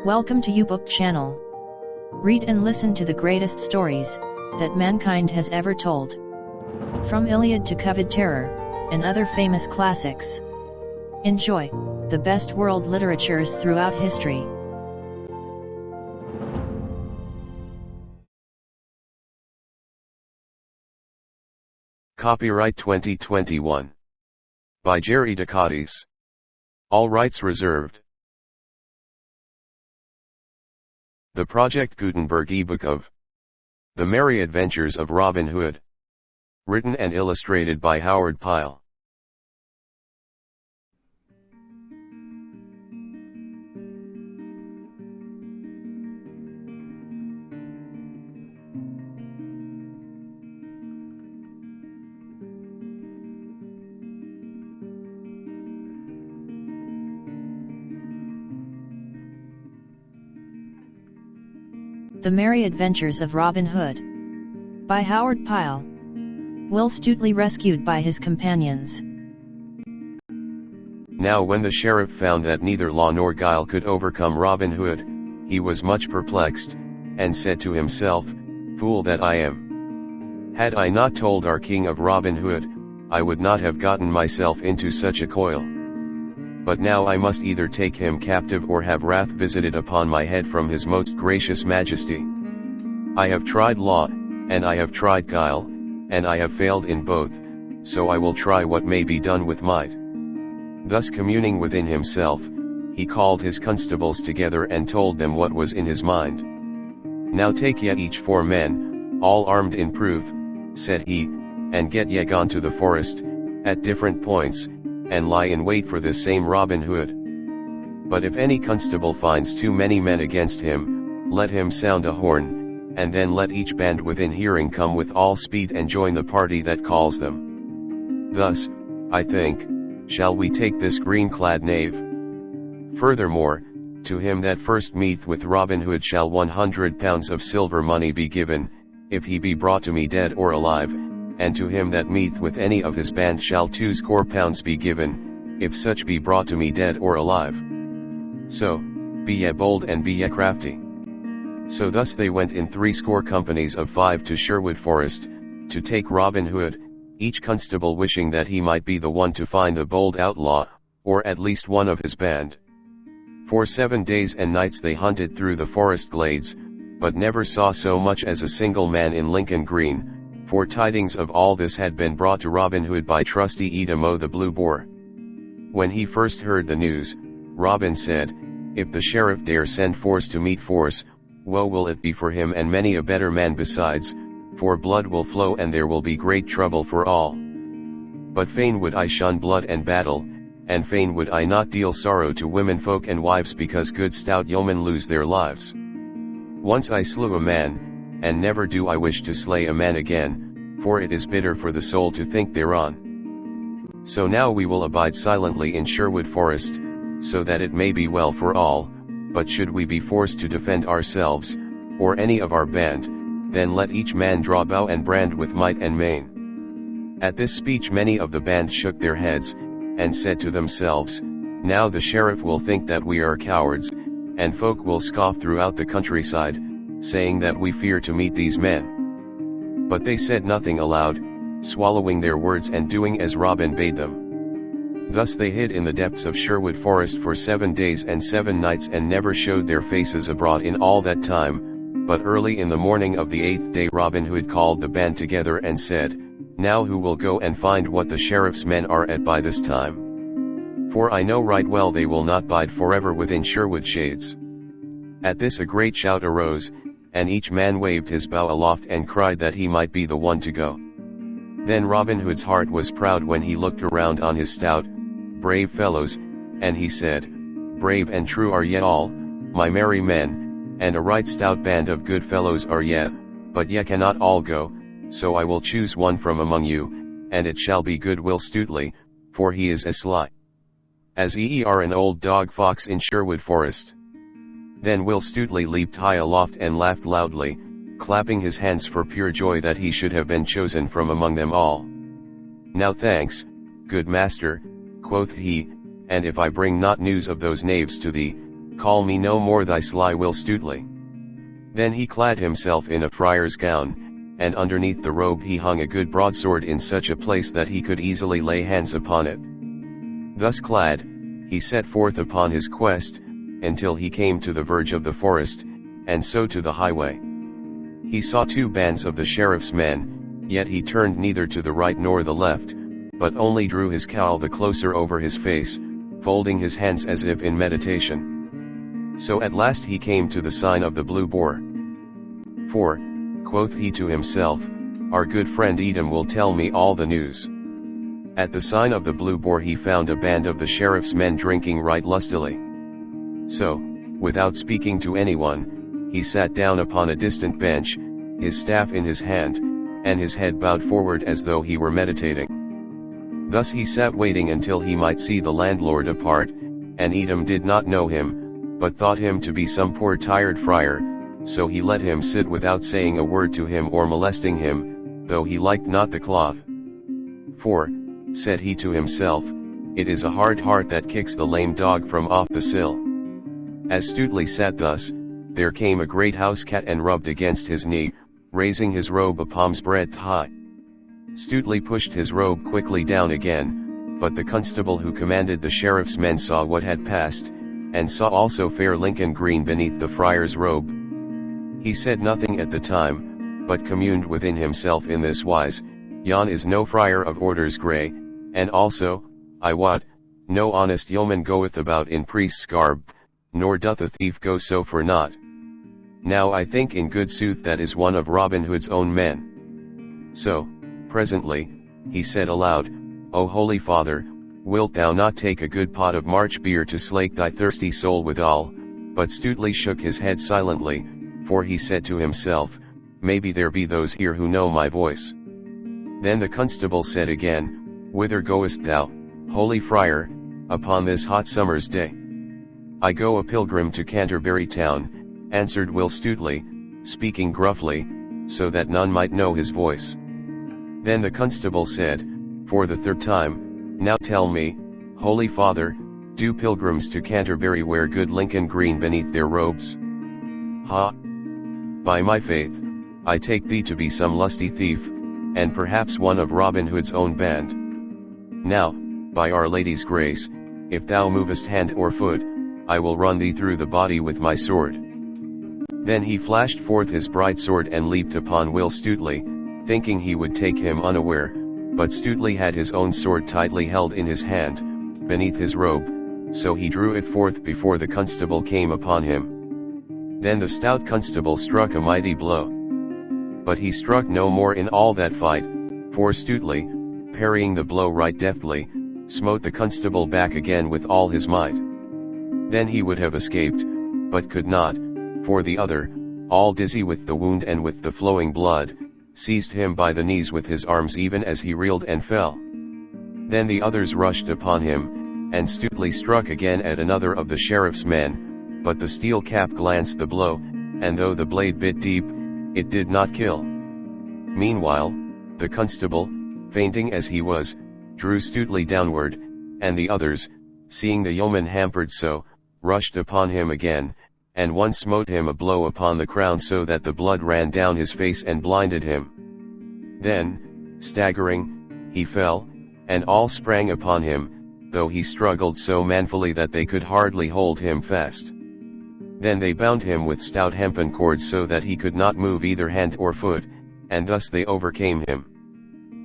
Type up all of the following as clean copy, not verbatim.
Welcome to YouBook channel. Read and listen to the greatest stories that mankind has ever told. From Iliad to Coveted Terror, and other famous classics. Enjoy the best world literatures throughout history. Copyright 2021. By Jerry Ducatis. All rights reserved. The Project Gutenberg ebook of The Merry Adventures of Robin Hood. Written and illustrated by Howard Pyle. The Merry Adventures of Robin Hood. By Howard Pyle. Will Stutely rescued by his companions. Now when the sheriff found that neither law nor guile could overcome Robin Hood, he was much perplexed, and said to himself, "Fool that I am! Had I not told our king of Robin Hood, I would not have gotten myself into such a coil. But now I must either take him captive or have wrath visited upon my head from his most gracious majesty. I have tried law, and I have tried guile, and I have failed in both, so I will try what may be done with might." Thus communing within himself, he called his constables together and told them what was in his mind. "Now take ye each 4 men, all armed in proof," said he, "and get ye gone to the forest, at different points, and lie in wait for this same Robin Hood. But if any constable finds too many men against him, let him sound a horn, and then let each band within hearing come with all speed and join the party that calls them. Thus, I think, shall we take this green-clad knave. Furthermore, to him that first meeth with Robin Hood shall 100 pounds of silver money be given, if he be brought to me dead or alive, and to him that meeth with any of his band shall 20 pounds be given, if such be brought to me dead or alive. So, be ye bold and be ye crafty." So thus they went in 80 companies of 5 to Sherwood Forest, to take Robin Hood, each constable wishing that he might be the one to find the bold outlaw, or at least one of his band. For 7 days and nights they hunted through the forest glades, but never saw so much as a single man in Lincoln Green, for tidings of all this had been brought to Robin Hood by trusty Idiom o' the Blue Boar. When he first heard the news, Robin said, "If the sheriff dare send force to meet force, woe will it be for him and many a better man besides, for blood will flow and there will be great trouble for all. But fain would I shun blood and battle, and fain would I not deal sorrow to women folk and wives because good stout yeomen lose their lives. Once I slew a man, and never do I wish to slay a man again, for it is bitter for the soul to think thereon. So now we will abide silently in Sherwood Forest, so that it may be well for all, but should we be forced to defend ourselves, or any of our band, then let each man draw bow and brand with might and main." At this speech many of the band shook their heads, and said to themselves, "Now the sheriff will think that we are cowards, and folk will scoff throughout the countryside, saying that we fear to meet these men." But they said nothing aloud, swallowing their words and doing as Robin bade them. Thus they hid in the depths of Sherwood Forest for 7 days and 7 nights and never showed their faces abroad in all that time, but early in the morning of the 8th day Robin Hood called the band together and said, "Now who will go and find what the sheriff's men are at by this time? For I know right well they will not bide forever within Sherwood shades." At this a great shout arose, and each man waved his bow aloft and cried that he might be the one to go. Then Robin Hood's heart was proud when he looked around on his stout, brave fellows, and he said, "Brave and true are ye all, my merry men, and a right stout band of good fellows are ye, but ye cannot all go, so I will choose one from among you, and it shall be good Will Stutely, for he is as sly as an old dog fox in Sherwood Forest." Then Will Stutely leaped high aloft and laughed loudly, clapping his hands for pure joy that he should have been chosen from among them all. "Now thanks, good master," quoth he, "and if I bring not news of those knaves to thee, call me no more thy sly Will Stutely. Then he clad himself in a friar's gown, and underneath the robe he hung a good broadsword in such a place that he could easily lay hands upon it. Thus clad, he set forth upon his quest, until he came to the verge of the forest, and so to the highway. He saw two bands of the sheriff's men, yet he turned neither to the right nor the left, but only drew his cowl the closer over his face, folding his hands as if in meditation. So at last he came to the sign of the Blue Boar. For, quoth he to himself, our good friend Edom will tell me all the news. At the sign of the Blue Boar he found a band of the sheriff's men drinking right lustily. So, without speaking to anyone, he sat down upon a distant bench, his staff in his hand, and his head bowed forward as though he were meditating. Thus he sat waiting until he might see the landlord depart, and Edom did not know him, but thought him to be some poor tired friar, so he let him sit without saying a word to him or molesting him, though he liked not the cloth. For, said he to himself, it is a hard heart that kicks the lame dog from off the sill. As Stutely sat thus, there came a great house cat and rubbed against his knee, raising his robe a palm's breadth high. Stutely pushed his robe quickly down again, but the constable who commanded the sheriff's men saw what had passed, and saw also fair Lincoln green beneath the friar's robe. He said nothing at the time, but communed within himself in this wise, yon is no friar of orders grey, and also, I wot, no honest yeoman goeth about in priest's garb, nor doth a thief go so for naught. Now I think in good sooth that is one of Robin Hood's own men. So, presently, he said aloud, O holy father, wilt thou not take a good pot of March beer to slake thy thirsty soul withal? But Stutely shook his head silently, for he said to himself, maybe there be those here who know my voice. Then the constable said again, whither goest thou, holy friar, upon this hot summer's day? I go a pilgrim to Canterbury town, answered Will Stutely, speaking gruffly, so that none might know his voice. Then the constable said, for the third time, now tell me, holy father, do pilgrims to Canterbury wear good Lincoln green beneath their robes? Ha! By my faith, I take thee to be some lusty thief, and perhaps one of Robin Hood's own band. Now, by Our Lady's grace, if thou movest hand or foot, I will run thee through the body with my sword. Then he flashed forth his broadsword and leaped upon Will Stutely, thinking he would take him unaware, but Stutely had his own sword tightly held in his hand, beneath his robe, so he drew it forth before the constable came upon him. Then the stout constable struck a mighty blow. But he struck no more in all that fight, for Stutely, parrying the blow right deftly, smote the constable back again with all his might. Then he would have escaped, but could not, for the other, all dizzy with the wound and with the flowing blood, seized him by the knees with his arms even as he reeled and fell. Then the others rushed upon him, and Stutely struck again at another of the sheriff's men, but the steel cap glanced the blow, and though the blade bit deep, it did not kill. Meanwhile, the constable, fainting as he was, drew Stutely downward, and the others, seeing the yeoman hampered so, rushed upon him again, and one smote him a blow upon the crown so that the blood ran down his face and blinded him. Then, staggering, he fell, and all sprang upon him, though he struggled so manfully that they could hardly hold him fast. Then they bound him with stout hempen cords so that he could not move either hand or foot, and thus they overcame him.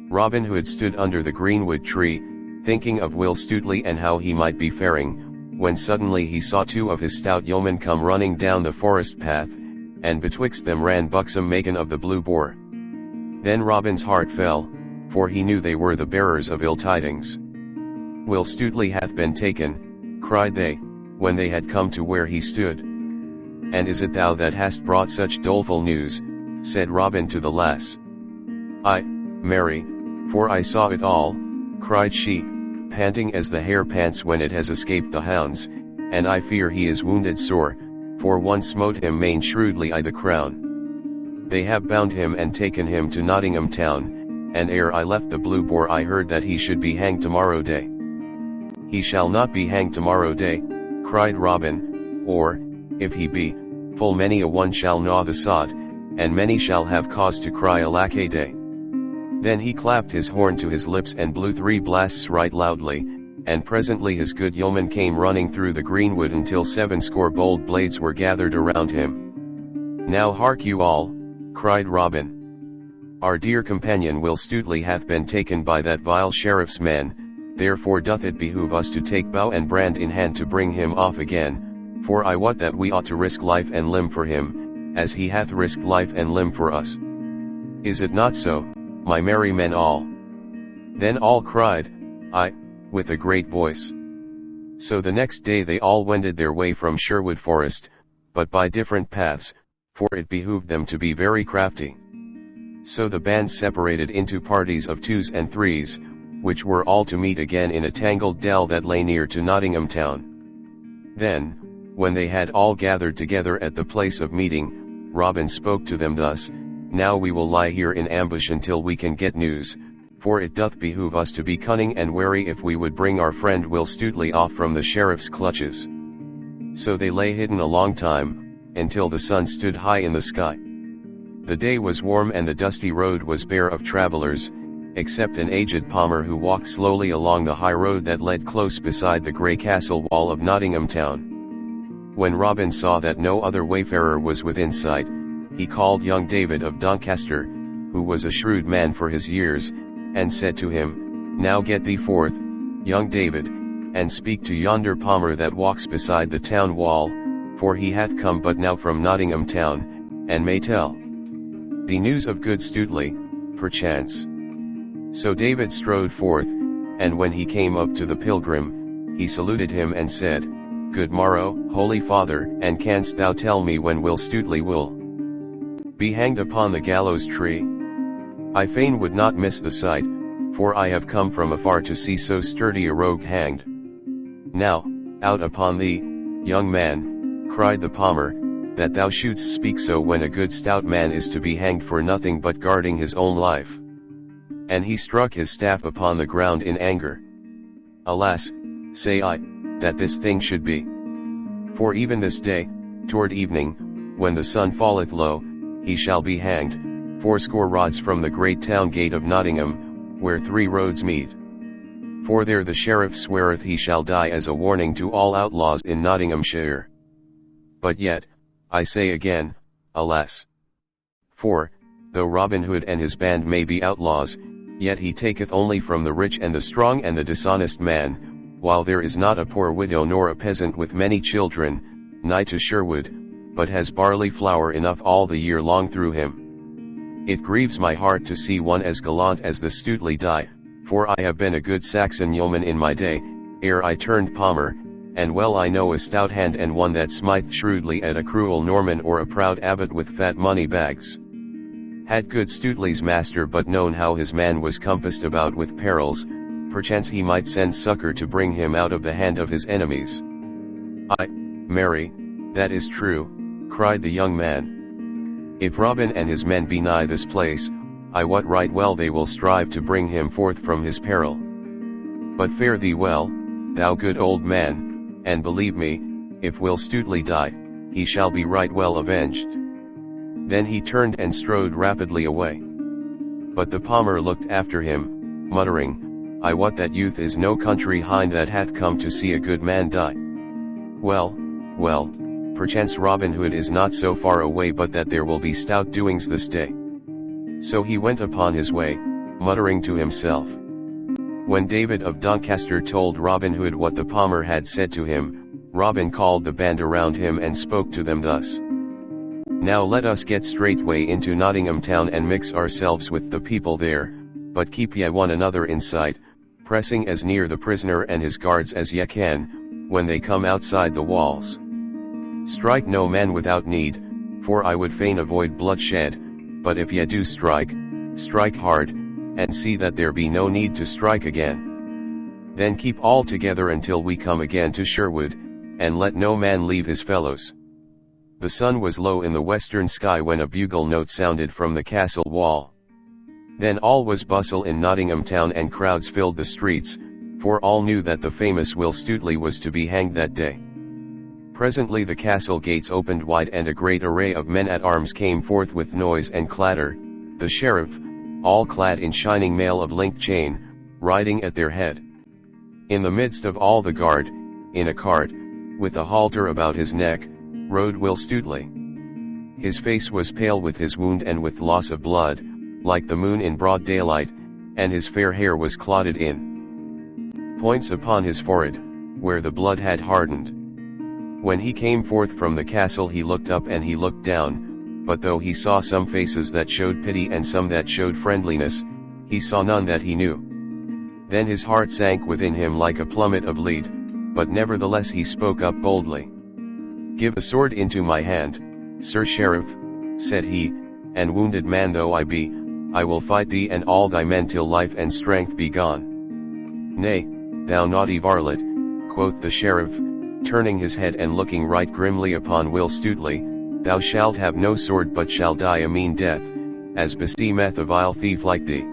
Robin Hood stood under the greenwood tree, thinking of Will Stutely and how he might be faring, when suddenly he saw two of his stout yeomen come running down the forest path, and betwixt them ran buxom Megan of the Blue Boar. Then Robin's heart fell, for he knew they were the bearers of ill tidings. Will Stutely hath been taken, cried they, when they had come to where he stood. And is it thou that hast brought such doleful news? Said Robin to the lass. Ay, marry, for I saw it all, cried she, panting as the hare pants when it has escaped the hounds, and I fear he is wounded sore, for one smote him main shrewdly I the crown. They have bound him and taken him to Nottingham town, and ere I left the Blue Boar I heard that he should be hanged tomorrow day. He shall not be hanged tomorrow day, cried Robin, or, if he be, full many a one shall gnaw the sod, and many shall have cause to cry alack a day. Then he clapped his horn to his lips and blew 3 blasts right loudly, and presently his good yeoman came running through the greenwood until 70 bold blades were gathered around him. Now hark you all, cried Robin. Our dear companion Will Stutely hath been taken by that vile sheriff's man, therefore doth it behoove us to take bow and brand in hand to bring him off again, for I wot that we ought to risk life and limb for him, as he hath risked life and limb for us. Is it not so, my merry men all? Then all cried, Aye, with a great voice. So the next day they all wended their way from Sherwood Forest, but by different paths, for it behooved them to be very crafty. So the band separated into parties of 2s and 3s, which were all to meet again in a tangled dell that lay near to Nottingham town. Then, when they had all gathered together at the place of meeting, Robin spoke to them thus, Now we will lie here in ambush until we can get news, for it doth behoove us to be cunning and wary if we would bring our friend Will Stutely off from the sheriff's clutches. So they lay hidden a long time, until the sun stood high in the sky. The day was warm and the dusty road was bare of travellers, except an aged palmer who walked slowly along the high road that led close beside the grey castle wall of Nottingham town. When Robin saw that no other wayfarer was within sight, he called young David of Doncaster, who was a shrewd man for his years, and said to him, Now get thee forth, young David, and speak to yonder palmer that walks beside the town wall, for he hath come but now from Nottingham town, and may tell the news of good Stutely, perchance. So David strode forth, and when he came up to the pilgrim, he saluted him and said, Good morrow, holy father, and canst thou tell me when Will Stutely will be hanged upon the gallows tree? I fain would not miss the sight, for I have come from afar to see so sturdy a rogue hanged. Now, out upon thee, young man, cried the palmer, that thou shouldst speak so when a good stout man is to be hanged for nothing but guarding his own life. And he struck his staff upon the ground in anger. Alas, say I, that this thing should be. For even this day, toward evening, when the sun falleth low, he shall be hanged, 80 rods from the great town gate of Nottingham, where 3 roads meet. For there the sheriff sweareth he shall die as a warning to all outlaws in Nottinghamshire. But yet, I say again, alas. For, though Robin Hood and his band may be outlaws, yet he taketh only from the rich and the strong and the dishonest man, while there is not a poor widow nor a peasant with many children, nigh to Sherwood, but has barley flour enough all the year long through him. It grieves my heart to see one as gallant as the Stutely die, for I have been a good Saxon yeoman in my day, ere I turned palmer, and well I know a stout hand and one that smiteth shrewdly at a cruel Norman or a proud abbot with fat money bags. Had good Stutely's master but known how his man was compassed about with perils, perchance he might send succor to bring him out of the hand of his enemies. Ay, marry, that is true, cried the young man. If Robin and his men be nigh this place, I wot right well they will strive to bring him forth from his peril. But fare thee well, thou good old man, and believe me, if Will Stutely die, he shall be right well avenged. Then he turned and strode rapidly away. But the palmer looked after him, muttering, I wot that youth is no country hind that hath come to see a good man die. Well, well, perchance Robin Hood is not so far away but that there will be stout doings this day. So he went upon his way, muttering to himself. When David of Doncaster told Robin Hood what the palmer had said to him, Robin called the band around him and spoke to them thus. Now let us get straightway into Nottingham town and mix ourselves with the people there, but keep ye one another in sight, pressing as near the prisoner and his guards as ye can, when they come outside the walls. Strike no man without need, for I would fain avoid bloodshed, but if ye do strike, strike hard, and see that there be no need to strike again. Then keep all together until we come again to Sherwood, and let no man leave his fellows. The sun was low in the western sky when a bugle note sounded from the castle wall. Then all was bustle in Nottingham town and crowds filled the streets, for all knew that the famous Will Stutely was to be hanged that day. Presently the castle gates opened wide and a great array of men-at-arms came forth with noise and clatter, the sheriff, all clad in shining mail of linked chain, riding at their head. In the midst of all the guard, in a cart, with a halter about his neck, rode Will Stutely. His face was pale with his wound and with loss of blood, like the moon in broad daylight, and his fair hair was clotted in points upon his forehead, where the blood had hardened. When he came forth from the castle he looked up and he looked down, but though he saw some faces that showed pity and some that showed friendliness, he saw none that he knew. Then his heart sank within him like a plummet of lead, but nevertheless he spoke up boldly. "Give a sword into my hand, Sir Sheriff," said he, "and wounded man though I be, I will fight thee and all thy men till life and strength be gone." "Nay, thou naughty varlet," quoth the sheriff, turning his head and looking right grimly upon Will Stutely, "thou shalt have no sword but shall die a mean death, as beseemeth a vile thief like thee.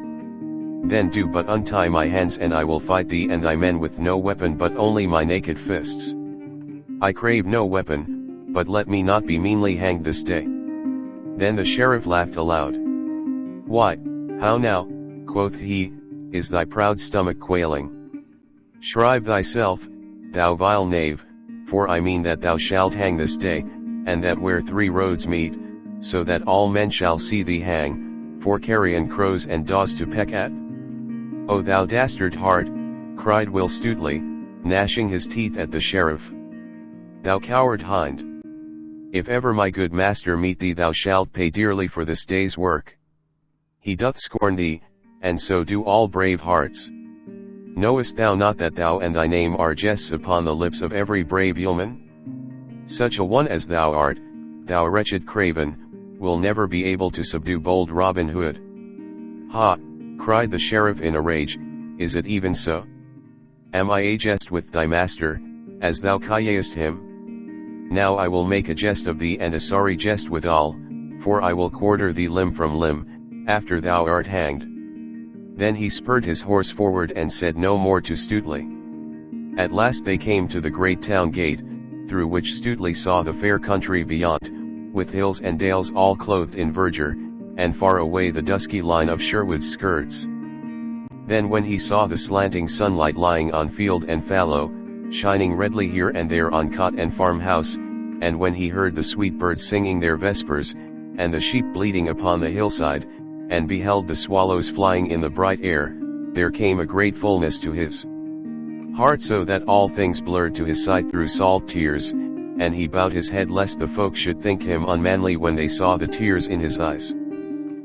Then do but untie my hands and I will fight thee and thy men with no weapon but only my naked fists. I crave no weapon, but let me not be meanly hanged this day." Then the sheriff laughed aloud. "Why, how now," quoth he, "is thy proud stomach quailing? Shrive thyself, thou vile knave, for I mean that thou shalt hang this day, and that where three roads meet, so that all men shall see thee hang, for carrion crows and daws to peck at." "O thou dastard heart," cried Will Stutely, gnashing his teeth at the sheriff. "Thou coward hind! If ever my good master meet thee thou shalt pay dearly for this day's work. He doth scorn thee, and so do all brave hearts. Knowest thou not that thou and thy name are jests upon the lips of every brave yeoman? Such a one as thou art, thou wretched craven, will never be able to subdue bold Robin Hood." "Ha!" cried the sheriff in a rage, "is it even so? Am I a jest with thy master, as thou callest him? Now I will make a jest of thee and a sorry jest withal, for I will quarter thee limb from limb, after thou art hanged." Then he spurred his horse forward and said no more to Stutely. At last they came to the great town gate, through which Stutely saw the fair country beyond, with hills and dales all clothed in verdure, and far away the dusky line of Sherwood's skirts. Then when he saw the slanting sunlight lying on field and fallow, shining redly here and there on cot and farmhouse, and when he heard the sweet birds singing their vespers, and the sheep bleating upon the hillside, and beheld the swallows flying in the bright air, there came a great fullness to his heart so that all things blurred to his sight through salt tears, and he bowed his head lest the folk should think him unmanly when they saw the tears in his eyes.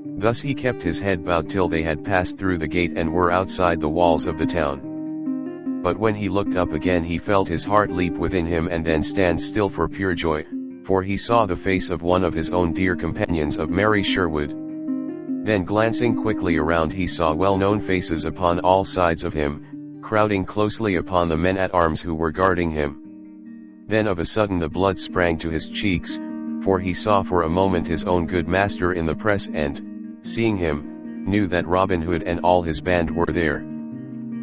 Thus he kept his head bowed till they had passed through the gate and were outside the walls of the town. But when he looked up again he felt his heart leap within him and then stand still for pure joy, for he saw the face of one of his own dear companions of merry Sherwood. Then glancing quickly around he saw well-known faces upon all sides of him, crowding closely upon the men-at-arms who were guarding him. Then of a sudden the blood sprang to his cheeks, for he saw for a moment his own good master in the press and, seeing him, knew that Robin Hood and all his band were there.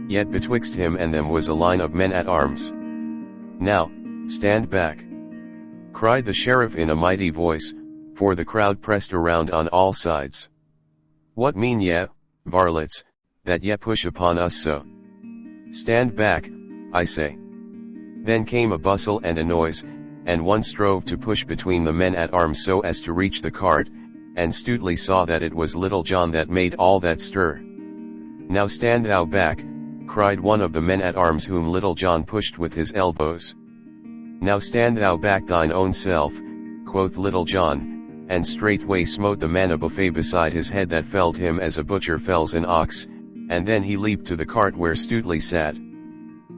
Yet betwixt him and them was a line of men-at-arms. "Now, stand back!" cried the sheriff in a mighty voice, for the crowd pressed around on all sides. "What mean ye, varlets, that ye push upon us so? Stand back, I say." Then came a bustle and a noise, and one strove to push between the men-at-arms so as to reach the cart, and Stutely saw that it was Little John that made all that stir. "Now stand thou back," cried one of the men-at-arms whom Little John pushed with his elbows. "Now stand thou back thine own self," quoth Little John, and straightway smote the man a buffet beside his head that felled him as a butcher fells an ox, and then he leaped to the cart where Stutely sat.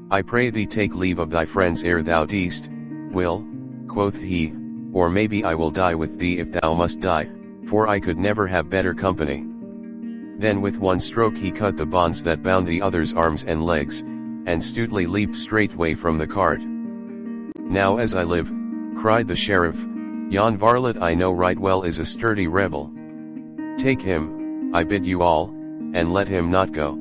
"I pray thee take leave of thy friends ere thou deest, Will," quoth he, "or maybe I will die with thee if thou must die, for I could never have better company." Then with one stroke he cut the bonds that bound the other's arms and legs, and Stutely leaped straightway from the cart. "Now as I live," cried the sheriff, "yon varlet I know right well is a sturdy rebel. Take him, I bid you all, and let him not go."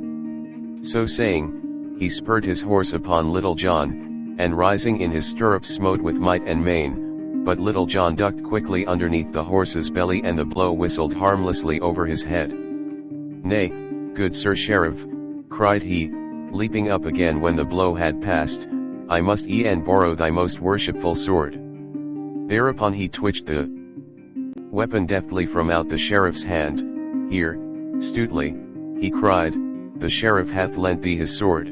So saying, he spurred his horse upon Little John, and rising in his stirrups smote with might and main, but Little John ducked quickly underneath the horse's belly and the blow whistled harmlessly over his head. "Nay, good Sir Sheriff," cried he, leaping up again when the blow had passed, "I must e'en borrow thy most worshipful sword." Thereupon he twitched the weapon deftly from out the sheriff's hand. "Here, Stutely," he cried, "the sheriff hath lent thee his sword.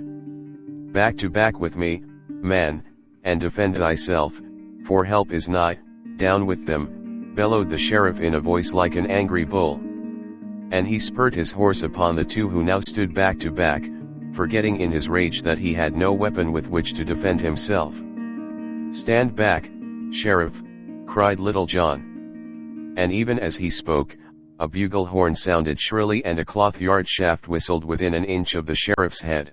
Back to back with me, man, and defend thyself, for help is nigh." "Down with them," bellowed the sheriff in a voice like an angry bull. And he spurred his horse upon the two who now stood back to back, forgetting in his rage that he had no weapon with which to defend himself. "Stand back, Sheriff," cried Little John. And even as he spoke, a bugle horn sounded shrilly and a cloth-yard shaft whistled within an inch of the sheriff's head.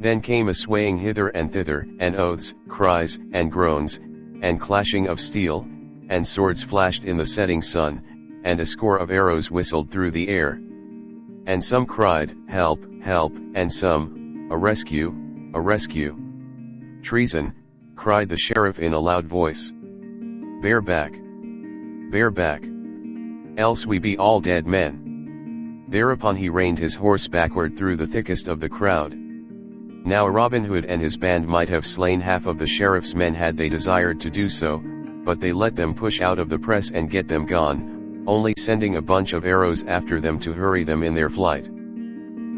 Then came a swaying hither and thither, and oaths, cries, and groans, and clashing of steel, and swords flashed in the setting sun, and a score of arrows whistled through the air. And some cried, "Help, help," and some, "A rescue, a rescue." "Treason," cried the sheriff in a loud voice. Bear back, else we be all dead men." Thereupon he reined his horse backward through the thickest of the crowd. Now Robin Hood and his band might have slain half of the sheriff's men had they desired to do so, but they let them push out of the press and get them gone, only sending a bunch of arrows after them to hurry them in their flight.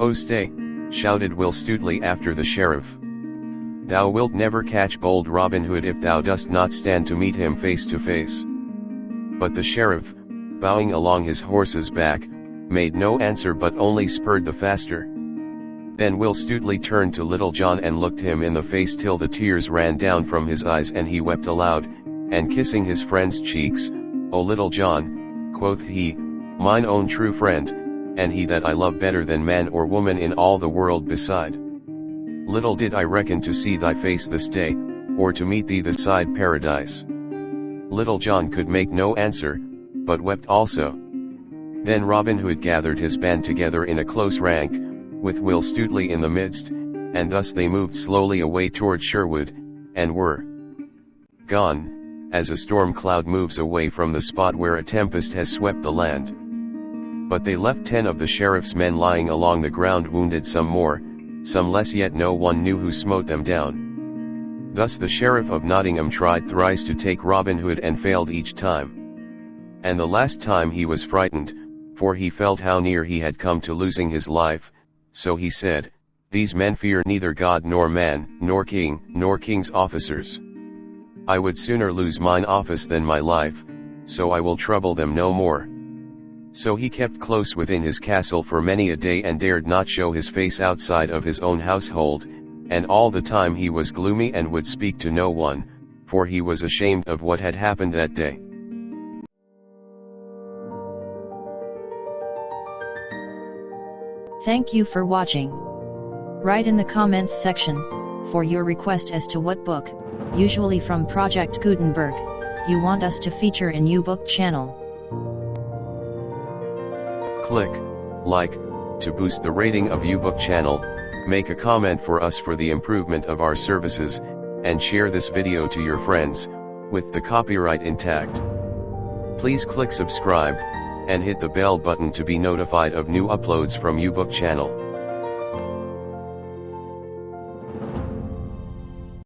"Oh stay," shouted Will Stutely after the sheriff. "Thou wilt never catch bold Robin Hood if thou dost not stand to meet him face to face." But the sheriff, bowing along his horse's back, made no answer but only spurred the faster. Then Will Stutely turned to Little John and looked him in the face till the tears ran down from his eyes and he wept aloud, and kissing his friend's cheeks, "O Little John," quoth he, "mine own true friend, and he that I love better than man or woman in all the world beside. Little did I reckon to see thy face this day, or to meet thee this side paradise." Little John could make no answer, but wept also. Then Robin Hood gathered his band together in a close rank, with Will Stutely in the midst, and thus they moved slowly away toward Sherwood, and were gone, as a storm cloud moves away from the spot where a tempest has swept the land. But they left 10 of the sheriff's men lying along the ground wounded, some more, some less, yet no one knew who smote them down. Thus the sheriff of Nottingham tried thrice to take Robin Hood and failed each time. And the last time he was frightened, for he felt how near he had come to losing his life, so he said, "These men fear neither God nor man, nor king, nor king's officers. I would sooner lose mine office than my life, so I will trouble them no more." So he kept close within his castle for many a day and dared not show his face outside of his own household, and all the time he was gloomy and would speak to no one, for he was ashamed of what had happened that day. Thank you for watching. Write in the comments section for your request as to what book, usually from Project Gutenberg, you want us to feature in YouBook channel. Click like to boost the rating of YouBook channel, make a comment for us for the improvement of our services, and share this video to your friends, with the copyright intact. Please click subscribe, and hit the bell button to be notified of new uploads from YouBook channel.